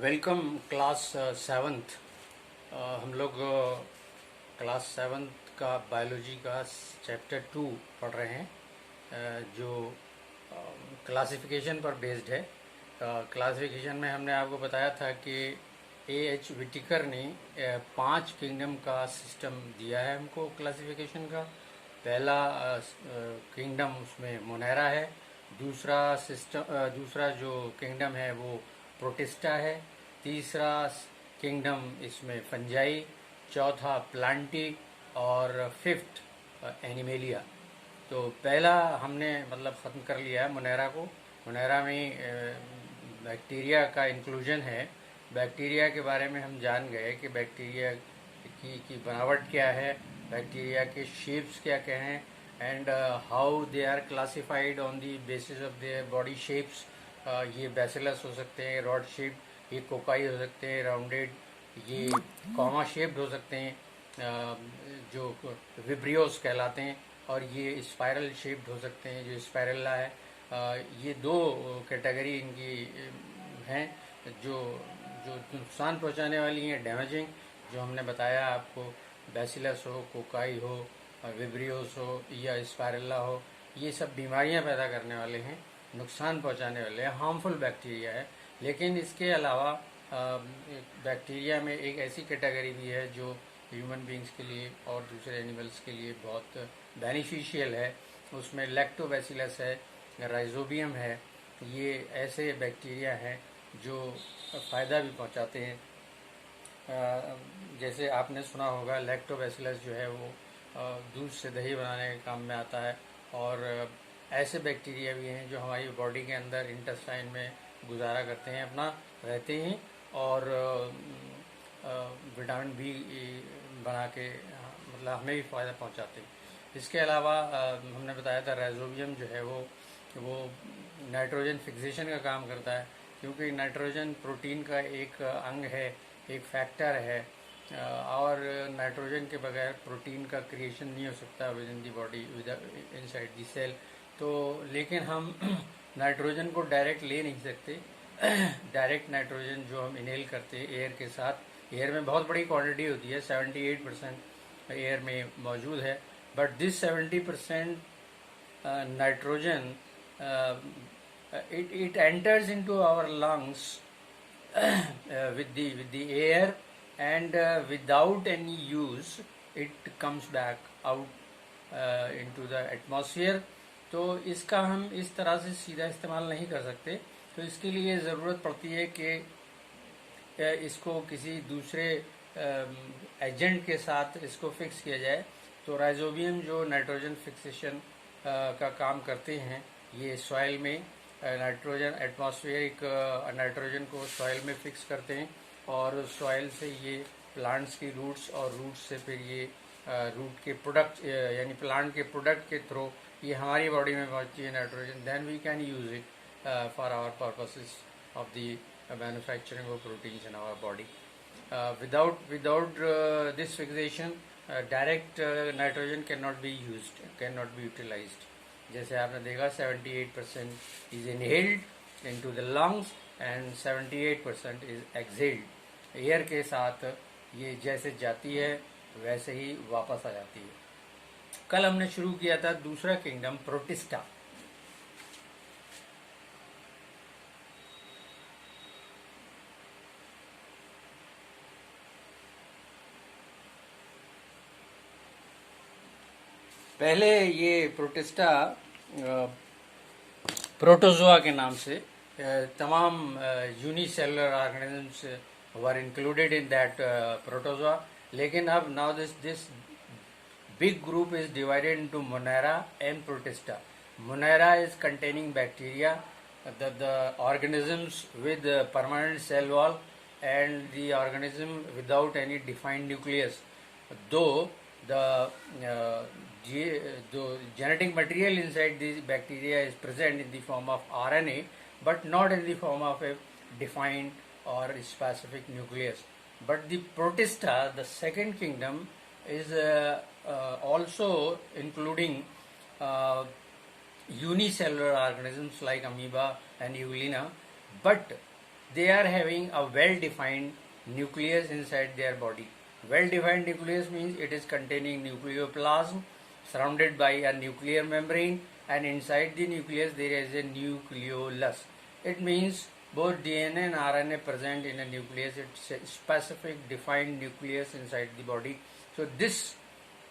Welcome class seventh. हम लोग class seventh का बायोलॉजी का चैप्टर 2 पढ़ रहे हैं, जो क्लासिफिकेशन पर बेस्ड है। क्लासिफिकेशन में हमने आपको बताया था कि एच विटिकर ने 5 किंगडम का सिस्टम दिया है हमको क्लासिफिकेशन का। पहला किंगडम उसमें मोनेरा है। दूसरा जो किंगडम है वो प्रोटिस्टा है। तीसरा किंगडम इसमें फंजाई। चौथा प्लांटी। और फिफ्थ एनिमेलिया। तो पहला हमने मतलब ख़त्म कर लिया है मोनेरा को। मोनेरा में बैक्टीरिया का इंक्लूजन है। बैक्टीरिया के बारे में हम जान गए कि बैक्टीरिया की बनावट क्या है, बैक्टीरिया के शेप्स क्या क्या हैं, and how they are classified on the basis of their body shapes. ये बैसिलस हो सकते हैं, रॉड शेप, ये कोकाई हो सकते हैं, राउंडेड, ये कॉमा शेप्ड हो सकते हैं, जो विब्रियोस कहलाते हैं, और ये स्पाइरल शेप्ड हो सकते हैं जो स्पाइरल्ला है। ये दो कैटेगरी इनकी हैं जो जो नुकसान पहुंचाने वाली हैं, डैमेजिंग, जो हमने बताया आपको, बैसिलस हो, कोकाई हो, विब्रियोस हो या स्पाइरल्ला हो, ये सब बीमारियां पैदा करने वाले हैं, नुकसान पहुंचाने वाले हैं, हार्मफुल बैक्टीरिया है। लेकिन इसके अलावा बैक्टीरिया में एक ऐसी कैटेगरी भी है जो ह्यूमन बींग्स के लिए और दूसरे एनिमल्स के लिए बहुत बेनिफिशियल है। उसमें लैक्टोबैसिलस है, राइजोबियम है। ये ऐसे बैक्टीरिया हैं जो फ़ायदा भी पहुंचाते हैं। जैसे आपने सुना होगा, लैक्टोबैसिलस जो है वो दूध से दही बनाने के काम में आता है। और ऐसे बैक्टीरिया भी हैं जो हमारी बॉडी के अंदर इंटेस्टाइन में गुजारा करते हैं, अपना रहते हैं, और विटामिन बी बना के मतलब हमें भी फ़ायदा पहुंचाते हैं। इसके अलावा हमने बताया था राइजोबियम जो है वो नाइट्रोजन फिक्सेशन का काम करता है, क्योंकि नाइट्रोजन प्रोटीन का एक अंग है, एक फैक्टर है, और नाइट्रोजन के बगैर प्रोटीन का क्रिएशन नहीं हो सकता within the body, with inside the cell. तो लेकिन हम नाइट्रोजन को डायरेक्ट ले नहीं सकते। डायरेक्ट नाइट्रोजन जो हम इनहेल करते हैं एयर के साथ, एयर में बहुत बड़ी क्वांटिटी होती है, 78% एयर में मौजूद है, but this 70% nitrogen it enters into our lungs with the air, and without any use it comes back out into the atmosphere. तो इसका हम इस तरह से सीधा इस्तेमाल नहीं कर सकते, तो इसके लिए ज़रूरत पड़ती है कि इसको किसी दूसरे एजेंट के साथ इसको फिक्स किया जाए। तो राइजोबियम जो नाइट्रोजन फिक्सेशन का काम करते हैं, ये सॉइल में नाइट्रोजन, एटमॉस्फेरिक नाइट्रोजन को सॉइल में फिक्स करते हैं, और सॉइल से ये प्लांट्स की रूट्स, और रूट्स से फिर ये रूट के प्रोडक्ट यानी प्लांट के प्रोडक्ट के थ्रू ये हमारी बॉडी में पहुंचती है nitrogen. Then we can use it for our purposes of the manufacturing of proteins in our body. Without this fixation direct nitrogen can not be used, can not be utilized. जैसे आपने देखा, 78% is inhaled into the lungs and 78% is exhaled. Air के साथ ये जैसे जाती है वैसे ही वापस आ जाती है। कल हमने शुरू किया था दूसरा किंगडम, प्रोटिस्टा। पहले ये प्रोटिस्टा प्रोटोजोआ के नाम से तमाम unicellular organisms were included in that protozoa. लेकिन अब now this big group is divided into Monera and Protista. Monera is containing bacteria, the organisms with permanent cell wall, and the organism without any defined nucleus. Though the genetic material inside these bacteria is present in the form of RNA, but not in the form of a defined or specific nucleus. But the Protista, the second kingdom, is also including unicellular organisms like amoeba and eulina, but they are having a well-defined nucleus inside their body. Well-defined nucleus means it is containing nucleoplasm surrounded by a nuclear membrane, and inside the nucleus there is a nucleolus. It means both DNA and RNA present in a nucleus. It's a specific defined nucleus inside the body. So this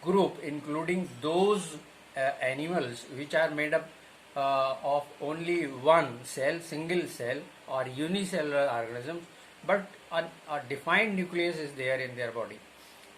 group, including those animals which are made up of only one cell, single cell or unicellular organisms, but a defined nucleus is there in their body.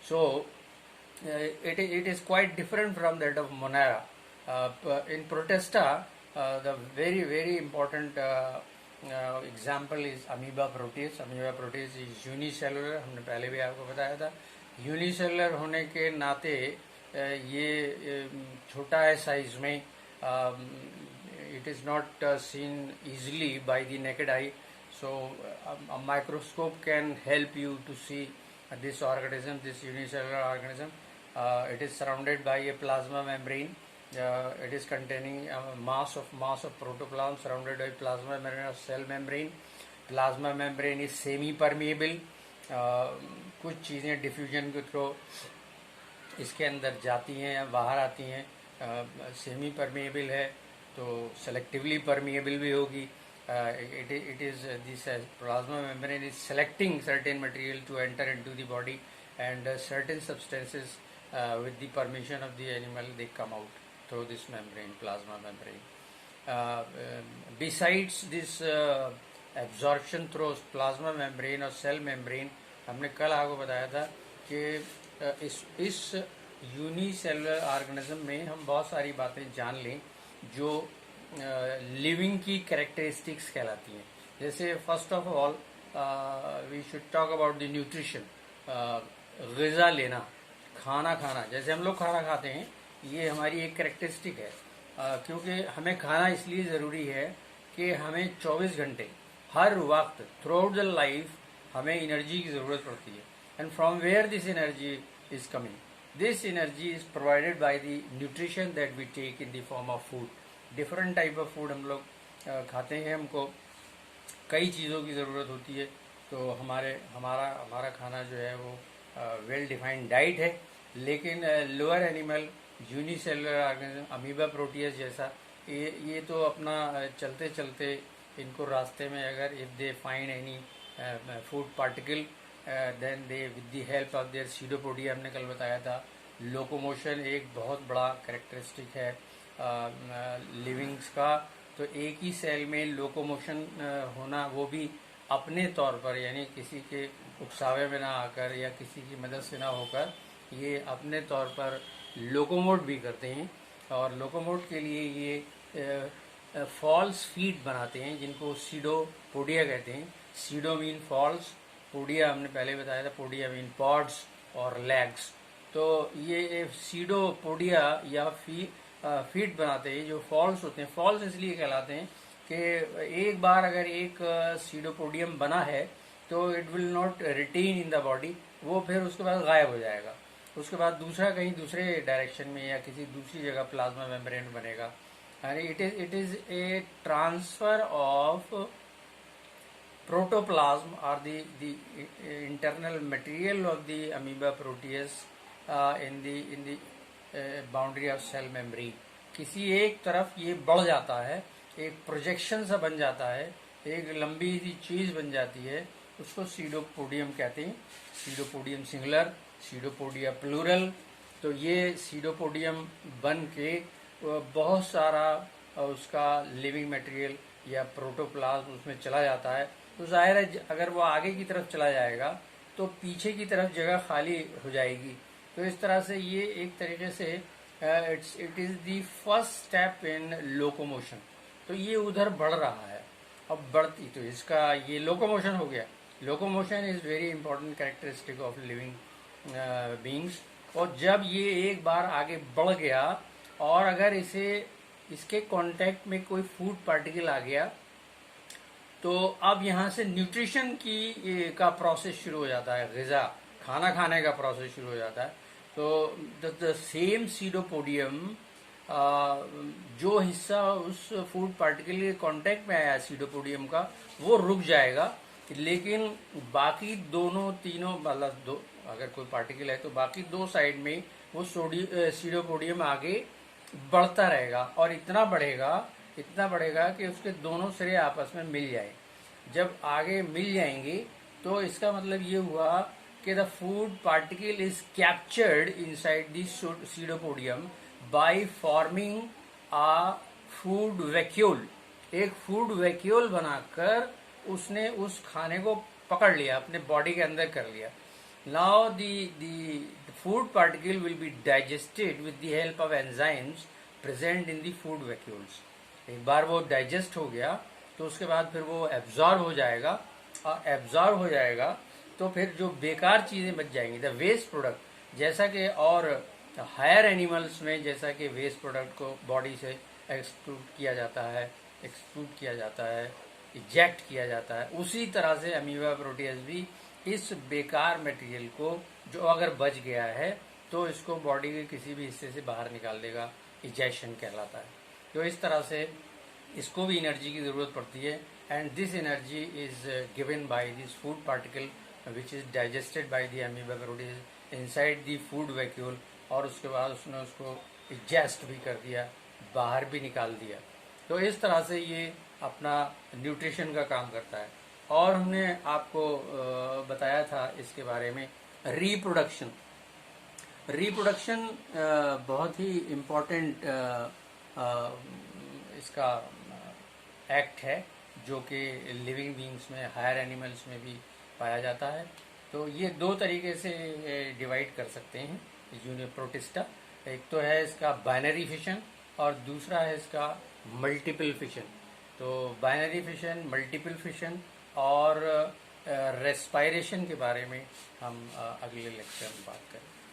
So it is quite different from that of Monera. In Protista, the very important example is Amoeba proteus. Amoeba proteus is unicellular. हमने पहले भी आपको बताया था. Unicellular होने के नाते ये छोटा है साइज में. It is not seen easily by the naked eye. So a microscope can help you to see this organism, this unicellular organism. It is surrounded by a plasma membrane. It is containing a mass of protoplasm surrounded by plasma membrane or cell membrane. Plasma membrane is semi-permeable. कुछ चीज़ें diffusion के through इसके अंदर जाती हैं या बाहर आती हैं. सेमी परमेएबल है तो सेलेक्टिवली परमेएबल भी होगी. It is this plasma membrane is selecting certain material to enter into the body, and certain substances with the permission of the animal they come out through this membrane, plasma membrane. Besides this absorption through plasma membrane or cell membrane, हमने कल आपको बताया था कि इस unicellular organism में हम बहुत सारी बातें जान लें जो लिविंग की कैरेक्टरिस्टिक्स कहलाती हैं. जैसे first of all we should talk about the nutrition. ग़िज़ा लेना, खाना खाना. जैसे हम लोग खाना खाते हैं, ये हमारी एक कैरेक्टरिस्टिक है. क्योंकि हमें खाना इसलिए ज़रूरी है कि हमें 24 घंटे हर वक्त थ्रू आउट द लाइफ हमें एनर्जी की ज़रूरत पड़ती है. And from where this energy is coming? This energy is provided by the nutrition that we take in the form of food. Different type of food हम लोग खाते हैं. हमको कई चीज़ों की ज़रूरत होती है. तो हमारा खाना जो है वो वेल डिफाइंड डाइट है. लेकिन lower animal, unicellular organism, amoeba Proteus जैसा, ये तो अपना चलते चलते इनको रास्ते में अगर if they find any food particle then they with the help of their pseudopodia, हमने कल बताया था. लोकोमोशन एक बहुत बड़ा कैरेक्टरिस्टिक है लिविंग्स का. तो एक ही सेल में लोकोमोशन होना, वो भी अपने तौर पर, यानी किसी के उकसावे में ना आकर या किसी की मदद से ना होकर, ये अपने तौर पर लोकोमोट भी करते हैं. और लोकोमोट के लिए ये फॉल्स फीट बनाते हैं जिनको सीडोपोडिया कहते हैं. सीडो मीन फॉल्स, पोडिया हमने पहले बताया था, पोडिया मीन पॉड्स और लेग्स. तो ये सीडोपोडिया या फीट बनाते हैं जो फॉल्स होते हैं. फॉल्स इसलिए कहलाते हैं कि एक बार अगर एक सीडोपोडियम बना है तो it will not retain in the body, वो फिर उसके बाद गायब हो जाएगा. उसके बाद दूसरा कहीं दूसरे डायरेक्शन में या किसी दूसरी जगह प्लाज्मा मेम्ब्रेन बनेगा. It is a transfer of protoplasm or the internal material of the amoeba proteus in the boundary of cell membrane. किसी एक तरफ ये बढ़ जाता है, एक प्रोजेक्शन सा बन जाता है, एक लंबी सी चीज बन जाती है. उसको सीडोपोडियम कहते हैं. सीडोपोडियम सिंगुलर, सीडोपोडिया प्लूरल. तो ये सीडोपोडियम बन के बहुत सारा उसका लिविंग मटेरियल या प्रोटोप्लाज्म उसमें चला जाता है. तो जाहिर है अगर वो आगे की तरफ चला जाएगा तो पीछे की तरफ जगह खाली हो जाएगी. तो इस तरह से ये एक तरीके से it is the first step in locomotion. तो ये उधर बढ़ रहा है. अब बढ़ती, तो इसका ये लोकोमोशन हो गया. Locomotion is very important characteristic of living beings. और जब ये एक बार आगे बढ़ गया और अगर इसके कांटेक्ट में कोई फूड पार्टिकल आ गया तो अब यहाँ से न्यूट्रिशन का प्रोसेस शुरू हो जाता है. ग़िज़ा, खाना खाने का प्रोसेस शुरू हो जाता है. तो द सेम सीडोपोडियम, जो हिस्सा उस फूड पार्टिकल के कांटेक्ट में आया सीडोपोडियम का, वो रुक जाएगा लेकिन बाकी दोनों तीनों मतलब दो, अगर कोई पार्टिकल है तो बाकी दो साइड में वो सीडोपोडियम आगे बढ़ता रहेगा और इतना बढ़ेगा कि उसके दोनों सिरे आपस में मिल जाए। जब आगे मिल जाएंगे तो इसका मतलब ये हुआ कि the food particle is captured inside the pseudopodium by forming a food vacuole. एक फूड वैक्यूल बनाकर उसने उस खाने को पकड़ लिया, अपने बॉडी के अंदर कर लिया। Now the food particle will be digested with the help of enzymes present in the food vacuoles. एक बार वो डाइजेस्ट हो गया तो उसके बाद फिर वो एब्जॉर्ब हो जाएगा, और एब्जॉर्ब हो जाएगा तो फिर जो बेकार चीजें बच जाएंगी, द वेस्ट प्रोडक्ट, जैसा कि और हायर एनिमल्स में जैसा कि वेस्ट प्रोडक्ट को बॉडी से एक्सक्लूड किया जाता है, इजेक्ट किया जाता है, उसी तरह से अमीबा प्रोटियस भी इस बेकार मटेरियल को जो अगर बच गया है तो इसको बॉडी के किसी भी हिस्से से बाहर निकाल देगा, इजेक्शन कहलाता है। तो इस तरह से इसको भी एनर्जी की जरूरत पड़ती है, and this energy is given by this food particle which is digested by the amoeba Proteus inside the food vacuole, और उसके बाद उसने उसको इजेस्ट भी कर दिया, बाहर भी निकाल दिया। तो इस तरह से ये अपना न्यूट्रिशन का काम करता है। और हमने आपको बताया था इसके बारे में रिप्रोडक्शन। रिप्रोडक्शन बहुत ही इम्पोर्टेंट इसका एक्ट है जो कि लिविंग बींग्स में, हायर एनिमल्स में भी पाया जाता है। तो ये दो तरीके से डिवाइड कर सकते हैं यूनिप्रोटिस्टा। एक तो है इसका बाइनरी फिशन और दूसरा है इसका मल्टीपल फिशन। तो बाइनरी फिशन, मल्टीपल फिशन और रेस्पायरेशन के बारे में हम अगले लेक्चर में बात करेंगे।